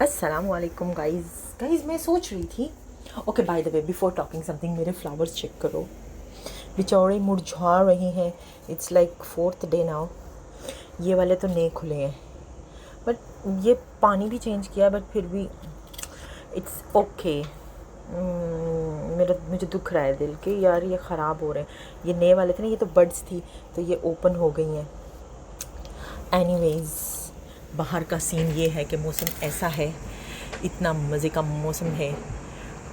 अस्सलामुअलैकुम गाइज़ मैं सोच रही थी, okay by the way before talking something, मेरे फ्लावर्स चेक करो, बेचारे मुरझा रहे हैं। It's like 4th day now. ये वाले तो नए खुले हैं, बट ये पानी भी चेंज किया, बट फिर भी इट्स ओके। मुझे दुख रहा है दिल के यार, ये ख़राब हो रहे हैं। ये नए वाले थे ना, ये तो बड्स थी, तो ये ओपन हो गई हैं। एनीवेज़, बाहर का सीन ये है कि मौसम ऐसा है, इतना मज़े का मौसम है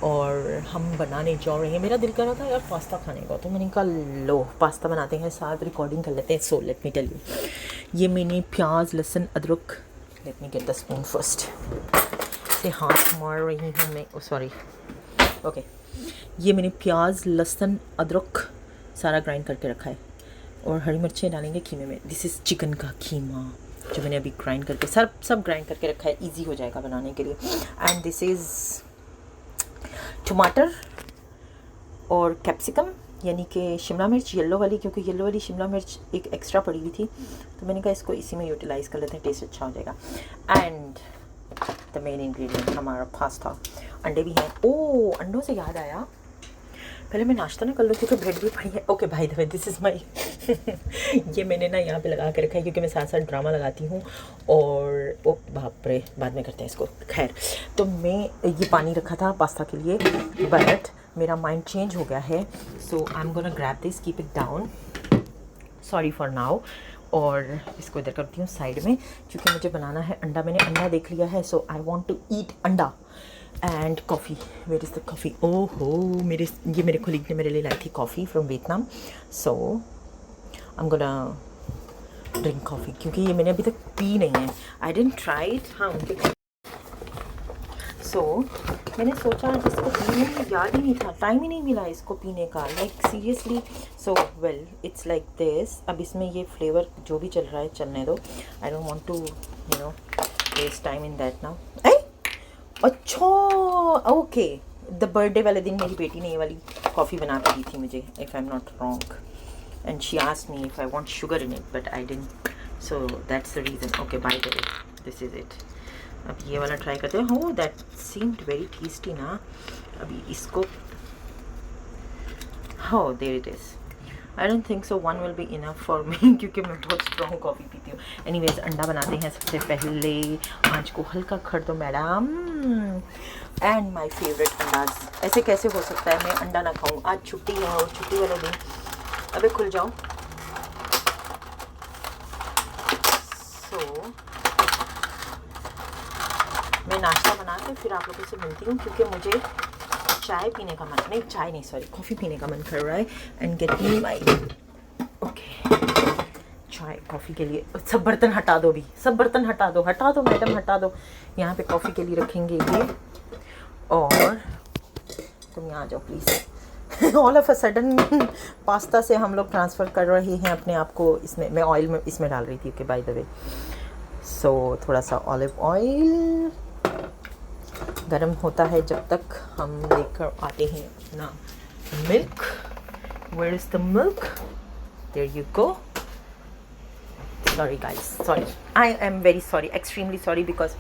और हम बनाने जा रहे हैं। मेरा दिल कर रहा था यार पास्ता खाने का, तो मैंने कहा लो पास्ता बनाते हैं, साथ रिकॉर्डिंग कर लेते हैं। So let me tell you, ये मैंने प्याज लहसुन अदरक, let me get the spoon first, से हाथ मार रही हूँ मैं, सॉरी ओके। ये मैंने प्याज लहसुन अदरक सारा ग्राइंड करके रखा है और हरी मिर्चें डालेंगे कीमे में। दिस इज़ चिकन का कीमा जो मैंने अभी ग्राइंड करके सब ग्राइंड करके रखा है, इजी हो जाएगा बनाने के लिए। एंड दिस इज़ टमाटर और कैप्सिकम, यानी कि शिमला मिर्च येलो वाली, क्योंकि येलो वाली शिमला मिर्च एक एक्स्ट्रा पड़ी हुई थी, तो मैंने कहा इसको इसी में यूटिलाइज़ कर लेते हैं, टेस्ट अच्छा हो जाएगा। एंड द मेन इंग्रेडिएंट हमारा पास्ता। अंडे भी हैं। ओ अंडों से याद आया, पहले मैं नाश्ता ना कर लूँ क्योंकि ब्रेड भी पड़ी है। ओके भाई the way this is my ये मैंने ना यहाँ पे लगा के रखा है क्योंकि मैं साथ साथ ड्रामा लगाती हूँ और ओ बाप रे, बाद में करते हैं इसको। खैर, तो मैं ये पानी रखा था पास्ता के लिए, बट मेरा माइंड चेंज हो गया है। So I am gonna grab this, keep it down, sorry for now. और इसको इधर करती हूँ साइड में क्योंकि मुझे बनाना है अंडा। मैंने अंडा देख लिया है, so I want to eat अंडा। And coffee, where is the coffee? ओहो, मेरे कोलीग ने मेरे लिए लाई थी coffee from Vietnam, so I am gonna drink coffee क्योंकि ये मैंने अभी तक पी नहीं है। I didn't try it. हाँ उनके सो मैंने सोचा इसको पीने में याद ही नहीं था, टाइम ही नहीं मिला इसको पीने का, like seriously. So well it's like this. अब इसमें ये फ्लेवर जो भी चल रहा है चलने दो, I don't want to you know waste time in that now. अच्छा ओके, द बर्थडे वाले दिन मेरी बेटी ने ये वाली कॉफ़ी बना के दी थी मुझे, if I am not wrong, and she asked me if I want sugar in it, but I didn't, so that's the reason. Okay by the way this is it. अब ये वाला ट्राई करते हैं। हो दैट सीम्ड वेरी टेस्टी ना। अभी इसको, हो there it is. I don't think so one will be enough for me क्योंकि मैं बहुत स्ट्रॉन्ग कॉफ़ी पीती हूँ। एनीवेज अंडा बनाते हैं सबसे पहले। आँच को हल्का कर दो मैडम। एंड माय फेवरेट अंडाज। ऐसे कैसे हो सकता है मैं अंडा ना खाऊं? आज छुट्टी है और छुट्टी वाले दिन, अबे खुल जाओ। सो मैं नाश्ता बना के फिर आप लोगों से मिलती हूँ क्योंकि मुझे चाय पीने का मन, नहीं चाय नहीं सॉरी कॉफ़ी पीने का मन कर रहा है। And get me my, okay चाय कॉफ़ी के लिए सब बर्तन हटा दो, भी सब बर्तन हटा दो मैडम, हटा दो। यहाँ पे कॉफ़ी के लिए रखेंगे ये, और तुम यहाँ आ जाओ please. All of a sudden pasta से हम लोग ट्रांसफ़र कर रहे हैं अपने आप को इसमें। मैं ऑयल में इसमें डाल रही थी, ओके बाय द वे। सो थोड़ा सा ऑलिव ऑयल गरम होता है जब तक हम लेकर आते हैं अपना milk. Where is the milk? There you go. Sorry guys, sorry, I am very sorry, extremely sorry, because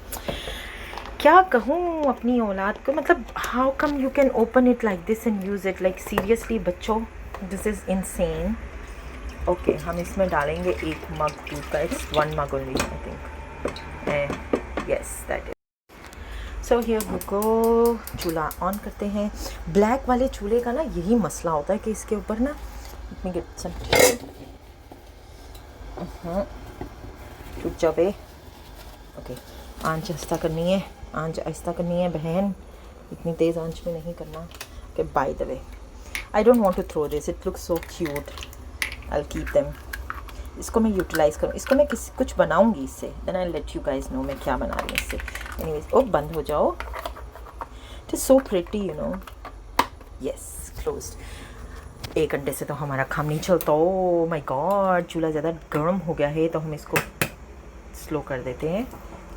क्या कहूँ अपनी औलाद को, मतलब how come you can open it like this and use it, like seriously बच्चों, this is insane. Okay हम इसमें डालेंगे 1 मग दूध का, it's 1 mug only I think, yes that is. So here we go. चूल्हा ऑन करते हैं। Black वाले चूल्हे का ना यही मसला होता है कि इसके ऊपर ना छूट जाओ। ओके आंच आहिस्ता करनी है, आंच आहिस्ता करनी है बहन, इतनी तेज़ आंच में नहीं करना। Okay by the way I don't want to throw this, it looks so cute, I will keep them. इसको मैं यूटिलाइज़ करूँ, इसको मैं कुछ बनाऊँगी इससे, then I let you guys know मैं क्या बना रही हूँ इससे। एनीवेज ओ बंद हो जाओ, it is so pretty you know. Yes closed. 1 घंटे से तो हमारा काम नहीं चलता। ओ माय गॉड, चूल्हा ज़्यादा गर्म हो गया है तो हम इसको स्लो कर देते हैं।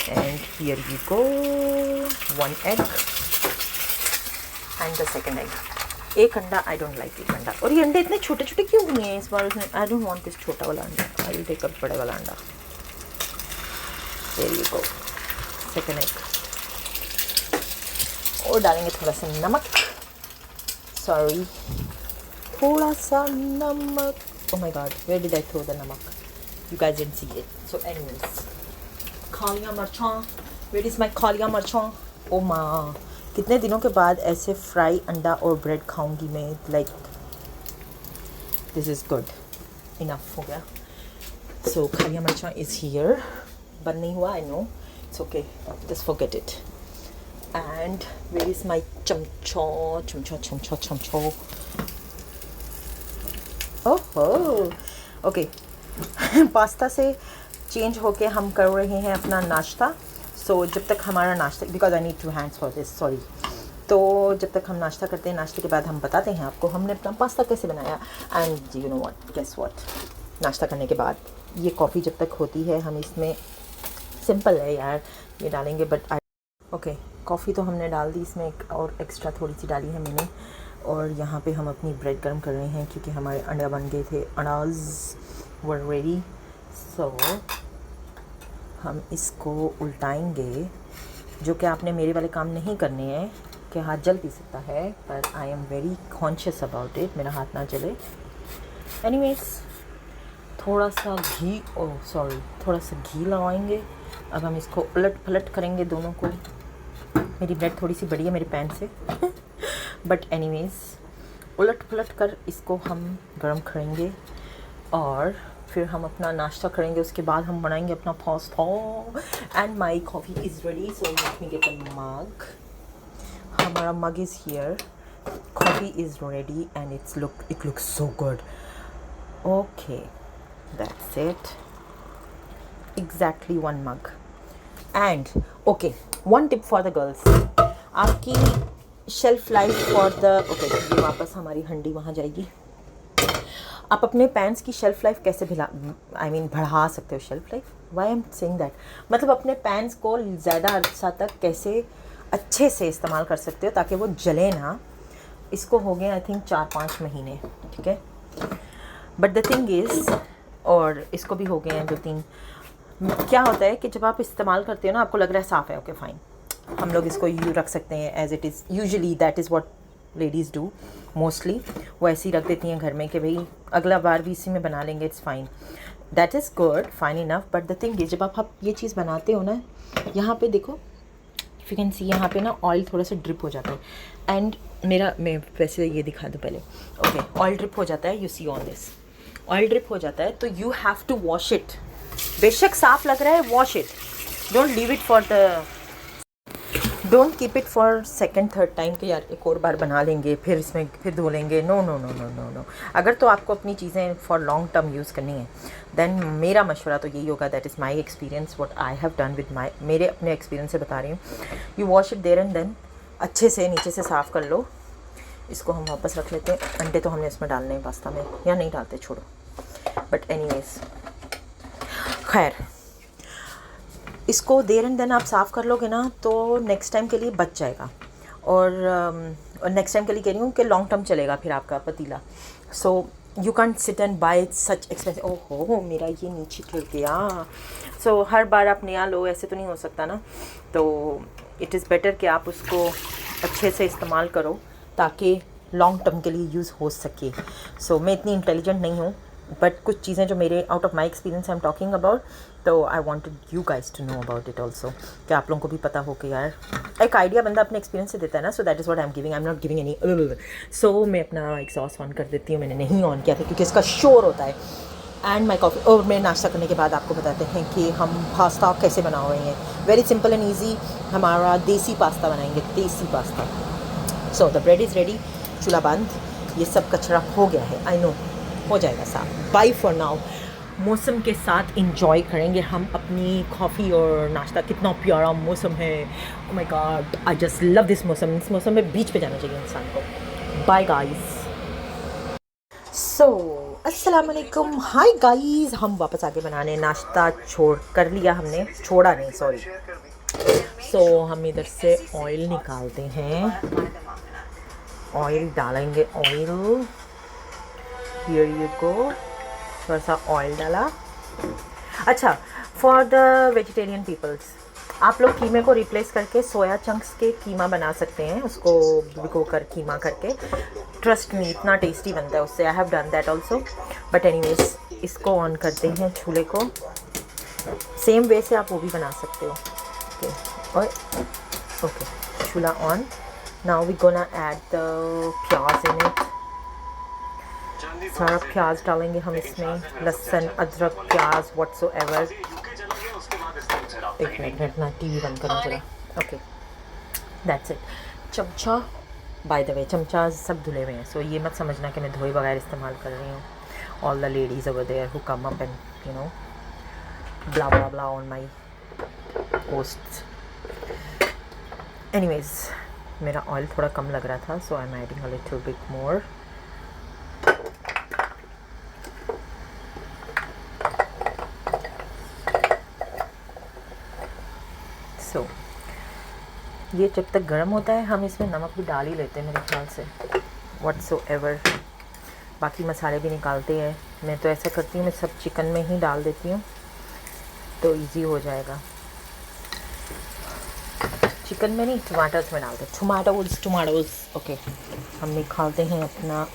And here you go, 1 egg and the second egg. 1 अंडा, आई डोंट लाइक 1 अंडा। और ये अंडे इतने छोटे छोटे क्यों हुए हैं इस बार? उसमें आई डोंट वांट दिस छोटा वाला अंडा, आई विल टेक अ बड़े वाला अंडा। There you go, second egg. और डालेंगे थोड़ा सा नमक, सॉरी थोड़ा सा नमक। Oh my god, where did I throw the namak? You guys didn't see it. So anyways, Kaliya मरचां, where is my कालिया मरचां? Oh माँ, कितने दिनों के बाद ऐसे फ्राई अंडा और ब्रेड खाऊंगी मैं, like this is good. Enough हो गया. So कालिया मरचां is here. बंद नहीं हुआ, I know. It's okay, just forget it. And where is my चमचो? ओहो, ओके। पास्ता से चेंज होके हम कर रहे हैं अपना नाश्ता। सो जब तक हमारा नाश्ता, because I need 2 hands for this, sorry. तो जब तक हम नाश्ता करते हैं, नाश्ते के बाद हम बताते हैं आपको हमने अपना पास्ता कैसे बनाया। And you know what, guess what, नाश्ता करने के बाद ये कॉफ़ी जब तक होती है, हम इसमें सिंपल है यार, ये डालेंगे बट ओके, कॉफ़ी तो हमने डाल दी, इसमें एक और एक्स्ट्रा थोड़ी सी डाली है मैंने। और यहाँ पे हम अपनी ब्रेड गर्म कर रहे हैं क्योंकि हमारे अंडा बन गए थे, अंडाज वर रेडी। सो हम इसको उल्टाएंगे, जो कि आपने मेरे वाले काम नहीं करने हैं कि हाथ जल भी सकता है, पर आई am very conscious about it, मेरा हाथ ना जले। एनीवेज, थोड़ा सा घी, ओह सॉरी, थोड़ा सा घी लगाएंगे। अब हम इसको उलट पलट करेंगे दोनों को। मेरी ब्रेड थोड़ी सी बड़ी है मेरे पैन से बट एनीवेज, उलट पलट कर इसको हम गर्म करेंगे और फिर हम अपना नाश्ता करेंगे। उसके बाद हम बनाएंगे अपना pasta. And my coffee is ready, so let me get a mug. हमारा mug is here, coffee is ready and it looks so good. Okay, that's it, exactly 1 mug। And okay, 1 tip for the girls, आपकी shelf life for the, okay ये वापस हमारी हंडी वहाँ जाएगी। आप अपने pants की शेल्फ लाइफ कैसे बढ़ा सकते हो? Shelf life, why am saying that, मतलब अपने पैंट्स को ज़्यादा अरसा तक कैसे अच्छे से इस्तेमाल कर सकते हो ताकि वो जले ना। इसको हो गए आई थिंक 4-5 महीने, ठीक है, बट द थिंग इज़, और इसको भी हो गए हैं 2-3। क्या होता है कि जब आप इस्तेमाल करते हो ना, आपको लग रहा है साफ़ है, ओके फाइन, हम लोग इसको यू रख सकते हैं as it is. Usually that is what ladies do mostly, वो ऐसे ही रख देती हैं घर में कि भाई अगला बार भी इसी में बना लेंगे, it's fine, that is good, fine enough. But the thing is, जब आप ये चीज़ बनाते हो ना, यहाँ पे देखो, इफ़ यू कैन सी, यहाँ पे ना ऑयल थोड़ा सा ड्रिप हो जाता है। एंड मैं वैसे ये दिखा दूँ पहले, ओके, ऑयल ड्रिप हो जाता है, you see on this, oil drip हो जाता है, तो you have to wash it. बेशक साफ़ लग रहा है, wash it, don't leave it for the, don't keep it for 2nd-3rd time कि यार एक और बार बना लेंगे, फिर इसमें फिर धो लेंगे। No no no no no no. अगर तो आपको अपनी चीज़ें फॉर लॉन्ग टर्म यूज़ करनी है, देन मेरा मशवरा तो यही होगा, that is my experience, what I have done with मेरे अपने एक्सपीरियंस से बता रही हूँ। You wash it there and then अच्छे से नीचे से साफ़ कर लो। इसको हम वापस रख लेते हैं। अंडे तो हमने इसमें डालने हैं पास्ता में, या नहीं डालते, छोड़ो, बट एनीवेज, खैर इसको देर एंड देन आप साफ़ कर लोगे ना, तो नेक्स्ट टाइम के लिए बच जाएगा। और नेक्स्ट टाइम के लिए कह रही हूँ कि लॉन्ग टर्म चलेगा फिर आपका पतीला। So you can't sit and bye such expensive. ओहो, मेरा ये नीचे गिर गया। सो हर बार आप नया लो, ऐसे तो नहीं हो सकता ना। तो इट इज़ बेटर कि आप उसको अच्छे से इस्तेमाल करो ताकि लॉन्ग टर्म के लिए यूज़ हो सके। सो मैं इतनी इंटेलिजेंट नहीं हूँ, बट कुछ चीज़ें जो मेरे out of my experience I am talking about, तो I wanted you guys to know about it also, कि आप लोगों को भी पता हो कि यार एक आइडिया बंदा अपने एक्सपीरियंस से देता है ना। So that is what I am giving, I am not giving any. So मैं अपना एग्जॉस्ट ऑन कर देती हूँ, मैंने नहीं ऑन किया था क्योंकि इसका शोर होता है। एंड माई कॉफ़ी, और मैं नाश्ता करने के बाद आपको बताते हैं कि हम पास्ता कैसे बना रहे हैं। वेरी सिंपल एंड ईजी, हमारा देसी पास्ता बनाएंगे, देसी pasta. So the bread is ready, चूल्हा बंद, ये सब कचरा हो गया है, आई नो, हो जाएगा साफ। Bye for now. मौसम के साथ इंजॉय करेंगे हम अपनी कॉफ़ी और नाश्ता। कितना प्यारा मौसम है, oh my God, I just love this मौसम। इस मौसम में बीच पे जाना चाहिए इंसान को। Bye guys. सो अस्सलाम वालेकुम, हाय गाइस, हम वापस आगे बनाने। नाश्ता छोड़ कर लिया हमने, छोड़ा नहीं सॉरी। सो हम इधर से ऑयल निकालते हैं, ऑयल डालेंगे, ऑयल, हियर यू गो, थोड़ा सा ऑयल डाला। अच्छा, फॉर द वेजिटेरियन पीपल्स, आप लोग कीमे को रिप्लेस करके सोया चंक्स के कीमा बना सकते हैं, उसको भिगो कर कीमा करके। ट्रस्ट मी, इतना टेस्टी बनता है उससे। आई have done that also. But anyways, इसको ऑन करते हैं चूल्हे को। सेम वे से आप वो भी बना सकते हो। ओके, और ओके, चूल्हा on. Now we gonna add the प्याज इन इट। सारा प्याज डालेंगे हम इसमें, लहसुन, अदरक, प्याज व्हाटसोएवर। एक मिनट ना, टीवी बंद करूँ जरा। Okay, that's it. चमचा, बाय द वे चमचा सब धुले हुए हैं, सो ये मत समझना कि मैं धोए बगैर इस्तेमाल कर रही हूँ। All the ladies over there who come up and you know blah blah blah on my posts. Anyways, मेरा ऑयल थोड़ा कम लग रहा था, so I'm adding a little bit more. So ये जब तक गर्म होता है हम इसमें नमक भी डाल ही लेते हैं मेरे ख्याल से, whatsoever. बाकी मसाले भी निकालते हैं। मैं तो ऐसा करती हूँ, मैं सब चिकन में ही डाल देती हूँ तो इजी हो जाएगा। चिकन में नहीं, टमाटर्स में डालते, टमाटोज। ओके, हम निकालते हैं अपना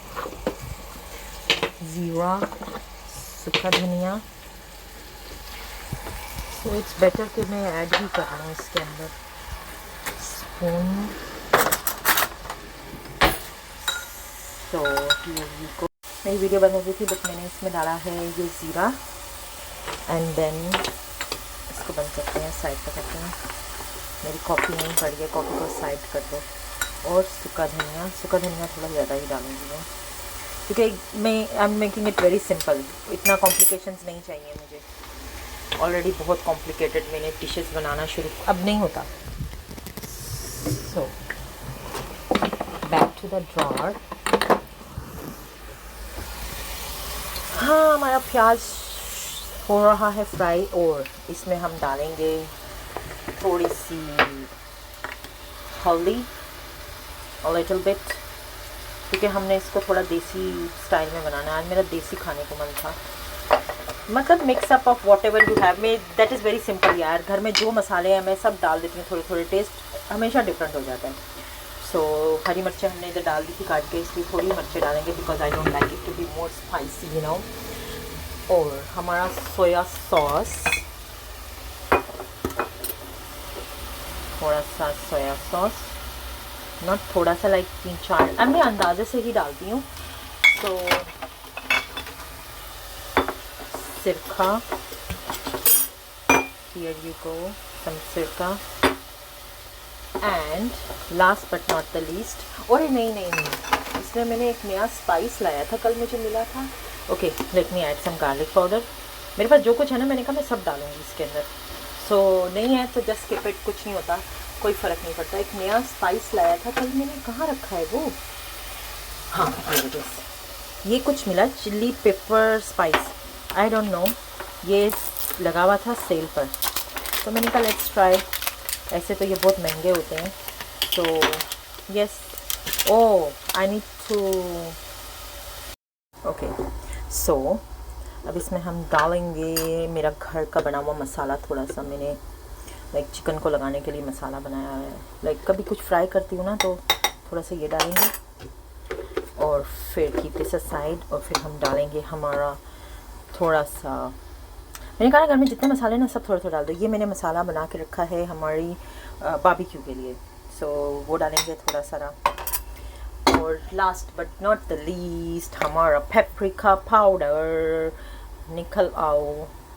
ज़ीरा, सूखा धनिया। सो इट्स बेटर कि मैं ऐड ही कर रहा हूँ इसके अंदर। स्पून। तो मेरी वीडियो बन रही थी, बट मैंने इसमें डाला है ये ज़ीरा। एंड देन इसको बंद करते हैं, साइड पर करते हैं। मेरी कॉफ़ी नहीं पड़ गई, कॉफ़ी को साइड कर दो। और सूखा धनिया थोड़ा ज़्यादा ही डालूंगी मैं, क्योंकि मैं I am making it very simple. इतना कॉम्प्लिकेशंस नहीं चाहिए मुझे। ऑलरेडी बहुत कॉम्प्लिकेटेड मैंने डिशेस बनाना शुरू, अब नहीं होता। So back to the drawer. हाँ, हमारा प्याज हो रहा है फ्राई, और इसमें हम डालेंगे थोड़ी सी हल्दी, a little bit, क्योंकि हमने इसको थोड़ा देसी स्टाइल में बनाना है। आज मेरा देसी खाने को मन था, मतलब mix up of whatever you have. मैं दैट इज़ वेरी सिंपल यार। घर में जो मसाले हैं मैं सब डाल देती हूँ, थोड़े थोड़े। टेस्ट हमेशा डिफरेंट हो जाता है। सो हरी मिर्चें हमने इधर डाल दी थी काट के, इसलिए थोड़ी मिर्चें डालेंगे, because I don't like it to be more spicy, you know. और हमारा सोया सॉस, थोड़ा सा सोया सॉस, नॉट थोड़ा सा, लाइक 3-4, अब मैं अंदाजे से ही डालती हूँ। तो सिरका, here you go, some सिरका। And last but not the least, और नहीं, इसमें मैंने एक नया स्पाइस लाया था, कल मुझे मिला था। Okay, let me add some garlic powder. मेरे पास जो कुछ है ना, मैंने कहा मैं सब डालूंगी इसके अंदर। सो नहीं है तो जस्ट स्किप इट, कुछ नहीं होता, कोई फ़र्क नहीं पड़ता। एक नया स्पाइस लाया था कल, मैंने कहाँ रखा है वो, हाँ ये कुछ मिला, chilli paper spice, I don't know, ये लगा हुआ था सेल पर, तो मैंने कहा लेट्स ट्राई। ऐसे तो ये बहुत महंगे होते हैं, तो yes. Oh, I need to, okay. So अब इसमें हम डालेंगे मेरा घर का बना हुआ मसाला। थोड़ा सा मैंने लाइक चिकन को लगाने के लिए मसाला बनाया है। लाइक कभी कुछ फ्राई करती हूँ ना, तो थोड़ा सा ये डालेंगे, और फिर कीप दिस असाइड। और फिर हम डालेंगे हमारा थोड़ा सा, मैंने कहा ना घर में जितने मसाले ना सब थोड़ा थोड़ा डाल दो। ये मैंने मसाला बना के रखा है हमारी बारबेक्यू के लिए, सो वो डालेंगे थोड़ा सारा। और last but not the least, हमारा पेपरिका पाउडर निकल आओ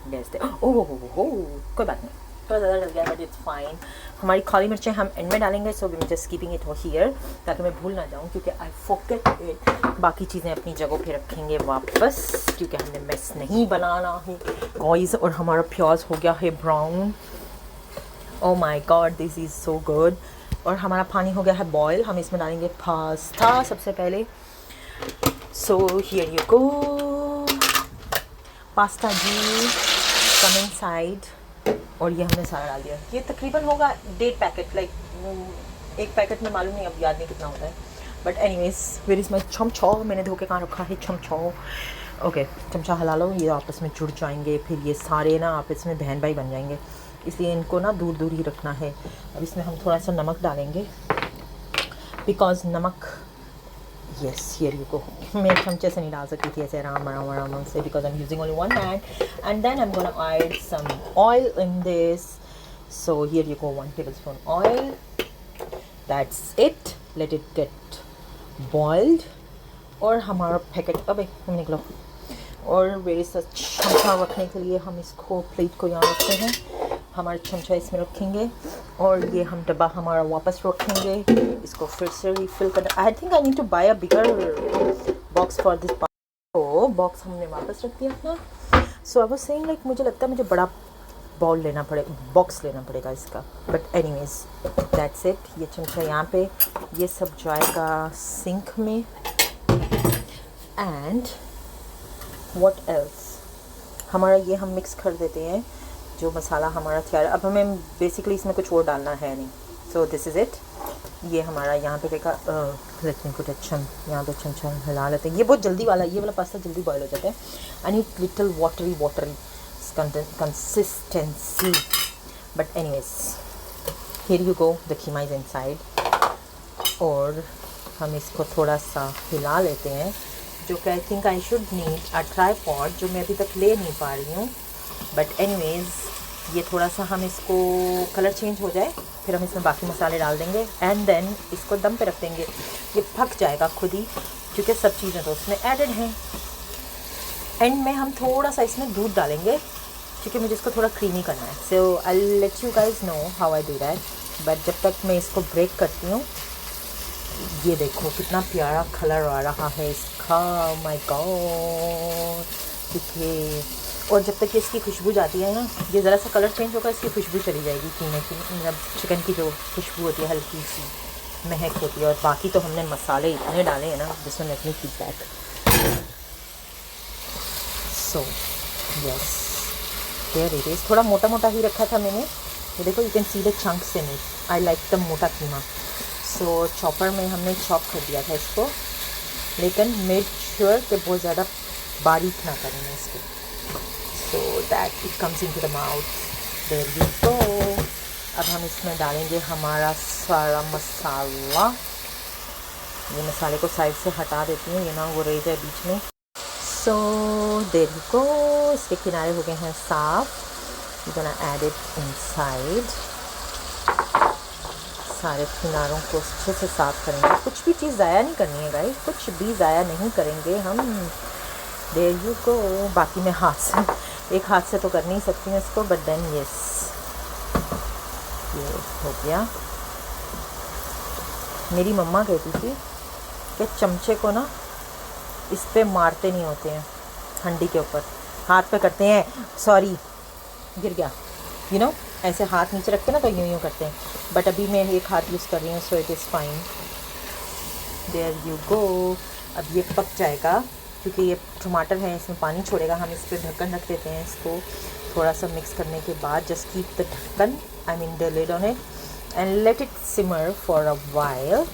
गैस। ओह कोई बात नहीं, थोड़ा ज़्यादा डल गया बट इट्स फाइन। हमारी काली मिर्चें हम एंड में डालेंगे, so we just keeping it here, ताकि मैं भूल ना जाऊँ, क्योंकि आई फॉरगेट इट। बाकी चीज़ें अपनी जगह पे रखेंगे वापस, क्योंकि हमने मेस नहीं बनाना है गाइस। और हमारा प्याज हो गया है brown. Oh my God, this is so good. और हमारा पानी हो गया है बॉयल। हम इसमें डालेंगे पास्ता सबसे पहले। So here you go, pasta ji come inside. और ये हमने सारा डाल दिया। ये तकरीबन होगा 1.5 पैकेट, लाइक एक पैकेट में मालूम नहीं, अब याद नहीं कितना होता है, but anyways. Where is my चमचा, मैंने धो के कहाँ रखा है चमचा। ओके, चमचा हिला लो, ये आपस में जुड़ जाएंगे, फिर ये सारे ना आपस में बहन भाई बन जाएंगे। इसलिए इनको ना दूर दूर ही रखना है। अब इसमें हम थोड़ा सा नमक डालेंगे, बिकॉज नमक, यस हियर यू गो। मैं चमचे से नहीं डाल सकती थी ऐसे आराम से, because I am using only one hand. And then I am gonna add some oil in this, so here you go 1 tablespoon oil, that's it, let it get boiled. और हमारा पैकेट, अबे हम निकलो, और वेरी सा चमचा रखने के लिए हम इसको प्लेट को यहाँ रखते हैं, हमारा चमचा इसमें रखेंगे और ये हम डब्बा हमारा वापस रखेंगे, इसको फिर से रिफिल कर। I think I need to buy a bigger box for this. तो बॉक्स हमने वापस रख दिया अपना। So I was saying like मुझे लगता है मुझे बड़ा बॉल लेना पड़ेगा, बॉक्स लेना पड़ेगा इसका, बट एनीवेज दैट्स इट। ये चमचा यहाँ पे, ये सब जाएगा सिंक में। एंड व्हाट एल्स, हमारा ये हम मिक्स कर देते हैं जो मसाला हमारा तैयार। अब हमें बेसिकली इसमें कुछ और डालना है नहीं, सो दिस इज़ इट। ये हमारा यहाँ पे देखा, लेट मी पुट इट, यहाँ पे चमचा हिला लेते हैं। ये बहुत जल्दी वाला, ये वाला पास्ता जल्दी बॉयल हो जाता है। I need little watery consistency, but anyways here you go, the keema is inside. और हम इसको थोड़ा सा हिला लेते हैं, जो कि आई think I should need a tripod, जो मैं अभी तक ले नहीं पा रही हूँ। बट एनीवेज ये थोड़ा सा हम इसको कलर चेंज हो जाए, फिर हम इसमें बाकी मसाले डाल देंगे एंड देन इसको दम पे रख देंगे। ये पक जाएगा खुद ही, क्योंकि सब चीज़ें तो उसमें एडेड हैं। एंड में हम थोड़ा सा इसमें दूध डालेंगे, क्योंकि मुझे इसको थोड़ा क्रीमी करना है। So I let you guys know how I do that. But जब तक मैं इसको ब्रेक करती हूँ, ये देखो कितना प्यारा कलर आ रहा है इसका, माय गॉड, देखिए। और जब तक इसकी खुशबू जाती है ना, ये ज़रा सा कलर चेंज होगा, इसकी खुशबू चली जाएगी कीमे की, मतलब चिकन की जो खुशबू होती है, हल्की सी महक होती है। और बाकी तो हमने मसाले इतने डाले हैं ना, this one let me keep back. So yes, there it is. थोड़ा मोटा मोटा ही रखा था मैंने, ये देखो, you can see the chunks in it. I like the मोटा कीमा। सो चॉपर में हमने चॉप कर दिया था इसको, लेकिन मेड श्योर कि बहुत ज़्यादा बारीक ना करें इसको, so that it comes into the mouth. There you go. अब हम इसमें डालेंगे हमारा सारा मसाला। ये मसाले को साइड से हटा देती हूँ, ये ना वो रह जाए बीच में। So there you go. इसके किनारे हो गए हैं साफ। We're gonna add it inside. सारे किनारों को अच्छे से साफ करेंगे। कुछ भी चीज़ ज़ाया नहीं करनी है गाइस, कुछ भी ज़ाया नहीं करेंगे हम। There you go. बाकी मैं हाथ से, एक हाथ से तो कर नहीं सकती हूँ इसको, बट देन यस, ये हो गया। मेरी मम्मा कहती थी कि चमचे को ना इस पे मारते नहीं होते हैं, हंडी के ऊपर हाथ पे करते हैं, सॉरी गिर गया, यू नो, ऐसे हाथ नीचे रखते ना तो यूँ यूँ करते हैं। बट अभी मैं एक हाथ यूज़ कर रही हूँ, so it is fine. There you go. अब ये पक जाएगा, क्योंकि ये टमाटर है, इसमें पानी छोड़ेगा। हम इस पर ढक्कन रख देते हैं। इसको थोड़ा सा मिक्स करने के बाद जस्ट कीप द ढक्कन, I mean the lid on it, and let it simmer for a while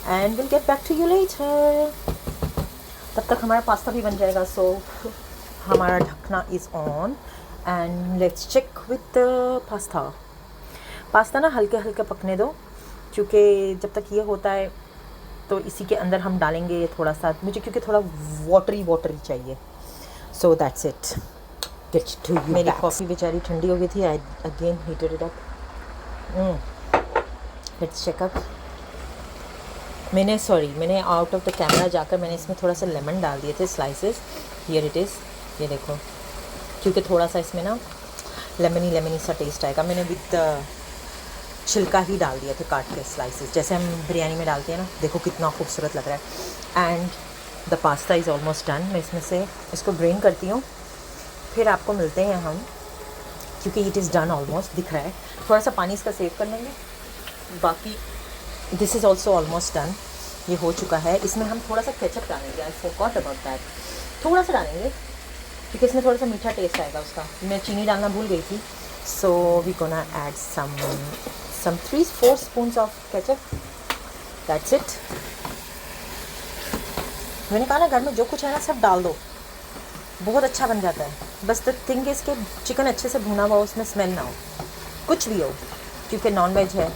and will get back to you later. तब तक हमारा पास्ता भी बन जाएगा। सो हमारा ढकना is on and let's check with the pasta. Pasta ना हल्के हल्के पकने दो, क्योंकि जब तक ये होता है तो इसी के अंदर हम डालेंगे ये थोड़ा सा, मुझे क्योंकि थोड़ा वाटरी चाहिए। So that's it, get to you. मेरी कॉफ़ी बेचारी ठंडी हो गई थी, I again heated it up. Let's check up. मैंने आउट ऑफ द कैमरा जाकर मैंने इसमें थोड़ा सा लेमन डाल दिए थे, स्लाइसेस। हियर इट इज़, ये देखो, क्योंकि थोड़ा सा इसमें ना लेमनी सा टेस्ट आएगा। मैंने विद छिलका ही डाल दिया थे, काट के स्लाइसेस, जैसे हम बिरयानी में डालते हैं ना। देखो कितना खूबसूरत लग रहा है। And the pasta is almost done. मैं इसमें से इसको ड्रेन करती हूँ, फिर आपको मिलते हैं हम, क्योंकि इट इज़ डन ऑलमोस्ट, दिख रहा है। थोड़ा सा पानी इसका सेव कर लेंगे। बाकी this is also almost done, ये हो चुका है। इसमें हम थोड़ा सा केचप डालेंगे, आई फॉरगॉट अबाउट दैट। थोड़ा सा डालेंगे, क्योंकि इसमें थोड़ा सा मीठा टेस्ट आएगा उसका। मैं चीनी डालना भूल गई थी। So we gonna add some 3-4 spoons of ketchup. That's it. मैंने कहा ना, घर में जो कुछ है ना सब डाल दो, बहुत अच्छा बन जाता है। बस द थिंग इज़ कि चिकन अच्छे से भुना हुआ, उसमें स्मेल ना हो। कुछ भी हो, क्योंकि नॉन वेज है।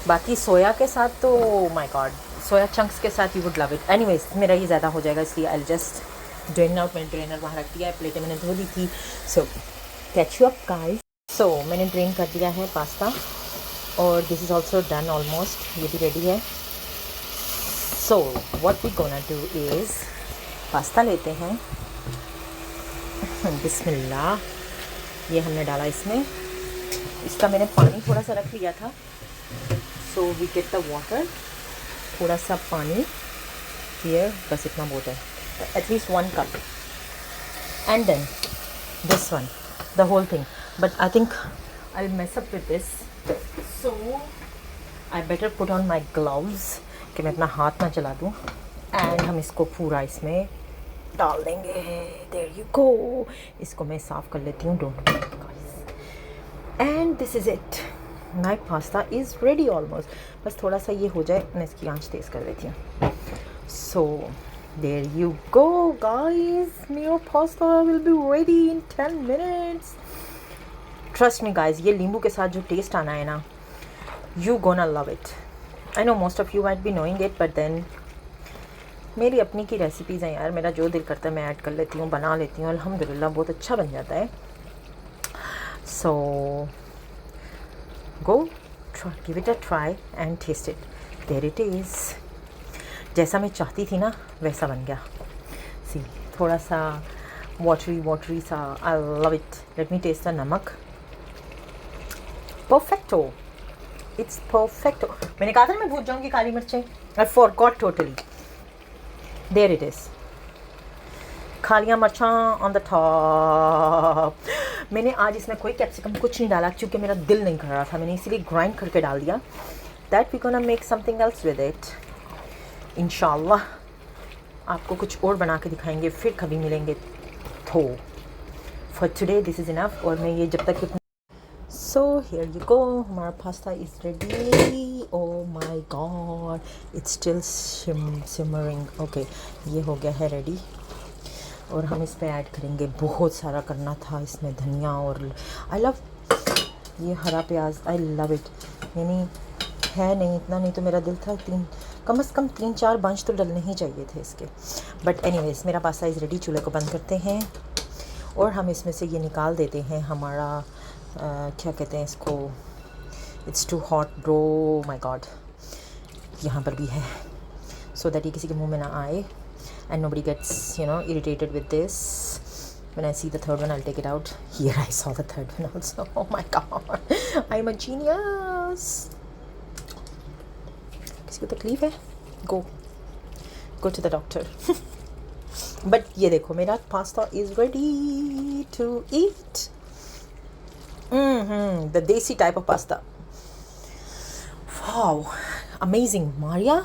बाकी सोया के साथ तो माय गॉड, सोया चंक्स के साथ you would love it. Anyways मेरा ये ज़्यादा हो जाएगा, इसलिए आई जस्ट ड्रेन आउट। मैंने ड्रेनर वहाँ रख दिया है, प्लेटें मैंने धो दी थी। So catch you up guys. So मैंने ड्रेन कर दिया है पास्ता, और this is also done almost, ये भी रेडी है। So what we gonna do is, pasta लेते हैं, बिस्मिल्लाह, ये हमने डाला इसमें। इसका मैंने पानी थोड़ा सा रख लिया था, so we get the water, थोड़ा सा पानी हियर, बस इतना बहुत है, at least 1 cup, and then this one, the whole thing. But I think I will mess up with this, so I better put on my gloves कि मैं अपना हाथ ना चला दूँ। एंड हम इसको पूरा इसमें डाल देंगे। There you go. इसको मैं साफ़ कर लेती हूँ, don't and this is it, my pasta is ready almost. बस थोड़ा सा ये हो जाए, मैं इसकी आंच तेज़ कर देती हूँ। So there you go guys, मेरा pasta will be ready in 10 minutes. Trust me guys, ये नींबू के साथ जो टेस्ट आना है ना, you gonna love it. I know most of you might be knowing it, but then मेरी अपनी की रेसिपीज़ हैं यार, मेरा जो दिल करता है मैं ऐड कर लेती हूँ, बना लेती हूँ, अल्हम्दुलिल्लाह बहुत अच्छा बन जाता है। So go give it a try and taste it, there it is. जैसा मैं चाहती थी ना वैसा बन गया। सी, थोड़ा सा वाटरी सा, I love it. Let me taste the नमक। Perfecto, it's perfecto. मैंने कहा था ना मैं भूल जाऊँगी काली मिर्चें, I forgot totally. There it is, कालियाँ मिर्चां ऑन द टॉप। मैंने आज इसमें कोई कैप्सिकम कुछ नहीं डाला, क्योंकि मेरा दिल नहीं कर रहा था, मैंने इसीलिए ग्राइंड करके डाल दिया। That we gonna make something else with it. इंशाल्लाह आपको कुछ और बना के दिखाएंगे, फिर कभी मिलेंगे। तो for today this is enough. और मैं ये जब तक सो हियर यू गो, हमारा pasta is ready. Oh my God, it's still simmering. Okay, ये हो गया है रेडी। और हम इस पे ऐड करेंगे, बहुत सारा करना था इसमें, धनिया और आई लव ये हरा प्याज, आई लव इट। यानी है नहीं, इतना नहीं तो मेरा दिल था कम से कम 3-4 बंच तो डलने ही चाहिए थे इसके। बट एनीवेज मेरा पास्ता इज़ रेडी। चूल्हे को बंद करते हैं और हम इसमें से ये निकाल देते हैं हमारा क्या कहते हैं इसको, it's too hot bro, my god. यहाँ पर भी है, सो दैट ये किसी के मुंह में ना आए, and nobody gets, you know, irritated with this. When I see the third one, I'll take it out. Here I saw the third one also. Oh my god, I'm a genius. किसी को तकलीफ है, go to the doctor. But ये देखो, मेरा pasta is ready to eat. The desi type of pasta. Wow, amazing, Maria.